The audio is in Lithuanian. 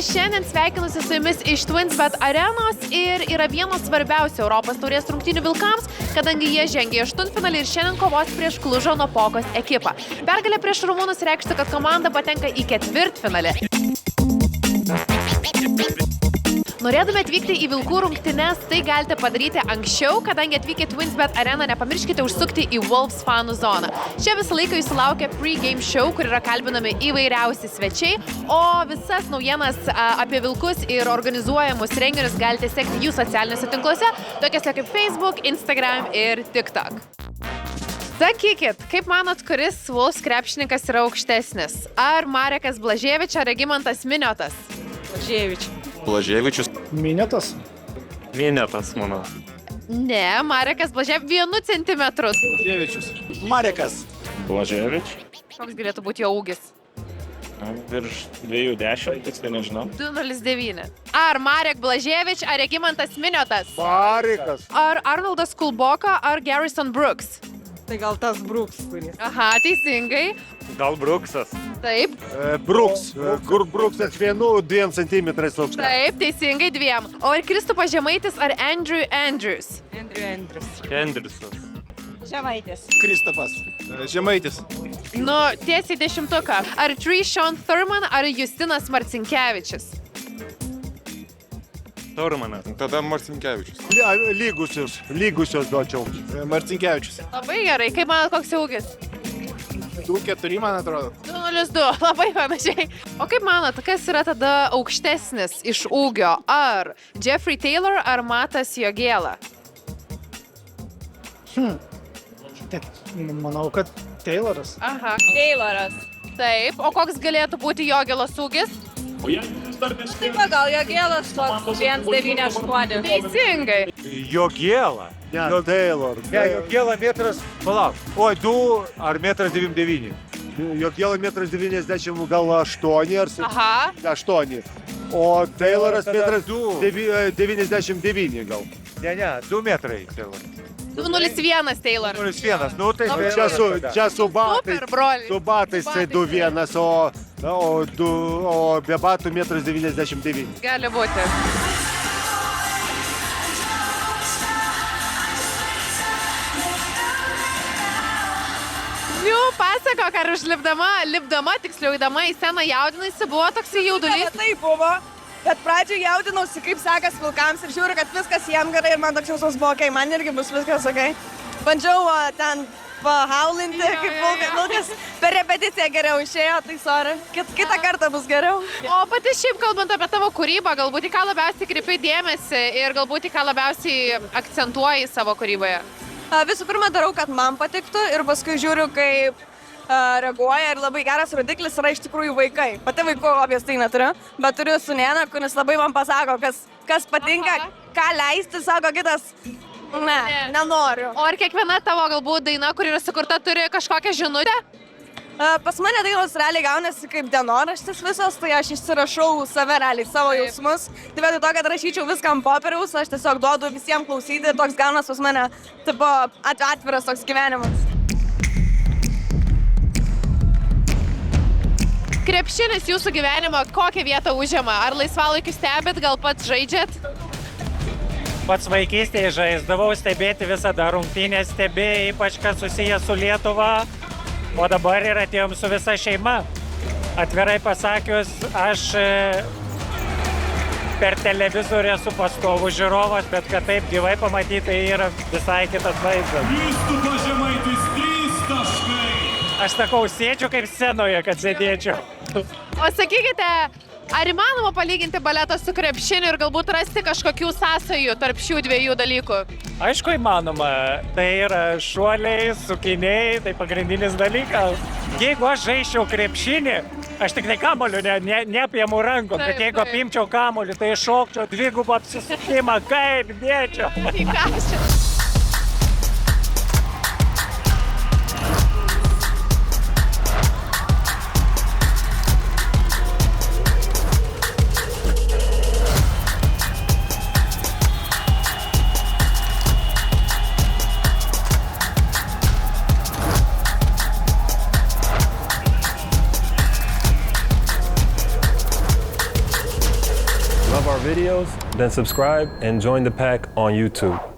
šiandien sveikinusi su jumis iš TwinsBet arenos ir yra vienos svarbiausių Europos taurės rungtynių vilkams, kadangi jie žengė į aštuntfinalį ir šiandien kovos prieš Klužo Nopokos ekipą. Pergalė prieš rumunus reikštų, kad komanda patenka į ketvirtfinalį. Norėdami atvykti į vilkų rungtynes, tai galite padaryti anksčiau, kadangi atvykę TwinsBet areną nepamirškite užsukti į Wolves fanų zoną. Čia visą laiką jūsų laukia pre-game show, kur yra kalbinami įvairiausi svečiai, o visas naujienas apie vilkus ir organizuojamus renginius galite sekti jų socialiniuose tinkluose, tokiuose kaip Facebook, Instagram ir TikTok. Sakykit, kaip manot, kuris Wolves krepšininkas yra aukštesnis? Ar Marekas Blaževič, ar Regimantas Miniotas? Blaževičius. Miniotas? Miniotas, manau. Ne, Marekas Blaževič 1 centimetrus. Blaževičius. Marekas. Blaževič. Koks galėtų būti jo ūgis? Virš 2,10, tiksliai nežinau. 2,09. Ar Marek Blaževič, ar Regimantas Miniotas? Marekas. Ar Arnoldas Kulboka, ar Garrison Brooks? Tai gal tas Brooks, kuris. Aha, teisingai. Gal Bruksas. Taip, Brooks. Kur Brooksas 1-2 centimetrais aukštas. taip, teisingai 2. O ar Kristupas Žemaitis, ar Andrew Andrews? Andrius. Hendrisas. Žemaitis. Kristupas. Žemaitis. Nu, tiesiai 10. Ar Sean Thurman, ar Justinas Marcinkevičius? Turmanas. Tada Marcinkevičius. Lygusios duočiau. Marcinkevičius. Labai gerai. Kaip manot, koks jo ūgis? 2,4 man atrodo. 2,02. Labai panašiai. O kaip manot, kas yra tada aukštesnis iš ūgio? Ar Jeffrey Taylor, ar Matas Jogėla? Manau, kad Tayloras. Aha. Tayloras. Taip. O koks galėtų būti Jogėlos ūgis? Taip, gal jo gėlas toks 1,98. Teisingai. Jogėla. Ne, Taylor. Ne, Jogėla metras, palauk, oi 2 ar metras 99. Jogėla 1,90 m, gal 8 ar 7. Aha. 8. O Tayloras Tada 1,99 gal. Ne, 2 metrai. 2,01 Taylor. 0,1, nu tai Čia su batais. Super, broli. Su batais tai 2,1, o be batų 1,99 m. Gali būti. Jau pasakok, ar lipdama, tiksliau įdama į sceną jaudinaisi, buvo toks jaudulys? Taip buvo, bet pradžioje jaudinausi, kaip sekas vilkams ir žiūriu, kad viskas jiem gerai ir man toks jausmas buvo, okei, man irgi bus viskas okei. Bandžiau ten pahaulinti, kaip vilkas per repeticiją geriau išėjo, tai sorry, kitą kartą bus geriau. O pati šiaip kalbant apie tavo kūrybą, galbūt į ką labiausiai kreipi dėmesį ir galbūt į ką labiausiai akcentuoji savo kūryboje? Visų pirma, darau, kad man patiktų ir paskui žiūriu, kaip reaguoja ir labai geras rodiklis yra iš tikrųjų vaikai. Pati vaikų objektai neturiu, bet turiu sūnėną, kuris labai man pasako, kas patinka, ką leisti, sako kitas, nenoriu. O ar kiekviena tavo galbūt daina, kuri yra sukurta, turi kažkokią žinutę? Pas mane dainos realiai gaunasi kaip dienoraštis visos, tai aš išsirašau save realiai, savo jausmus. Tai vietoj to, kad rašyčiau viską ant popieriaus, aš tiesiog duodu visiems klausyti ir toks gaunas pas mane tipo atviras toks gyvenimas. Krepšinis jūsų gyvenimo kokią vietą užima? Ar laisvalaikiu stebit, gal pats žaidžiat? Pats vaikystėje žaisdavau, stebėti visada rungtynės stebėjai, ypač kas susijęs su Lietuva. O dabar ir atėjom su visa šeima. Atvirai pasakius, aš per televizorių esu pastovų žiūrovas, bet kad taip gyvai pamatyti, tai yra visai kitas vaizdas. Kristupas Žemaitis 3 taškai. Aš sakau, sėdžiu kaip scenoje, kad sėdėčiau. O sakykite, ar įmanoma palyginti baletą su krepšiniu ir galbūt rasti kažkokių sąsajų tarp šių dviejų dalykų? Aišku, įmanoma. Tai yra šuoliai, sukiniai, tai pagrindinis dalykas. Jeigu aš žaisčiau krepšinį, aš tik tai kamuoliu neapėmu rankom, bet jeigu apimčiau kamuoliu, tai šokčiau dvigubą apsisukimą, kaip dėčiau. Į kažką. videos? Then subscribe and join the pack on YouTube.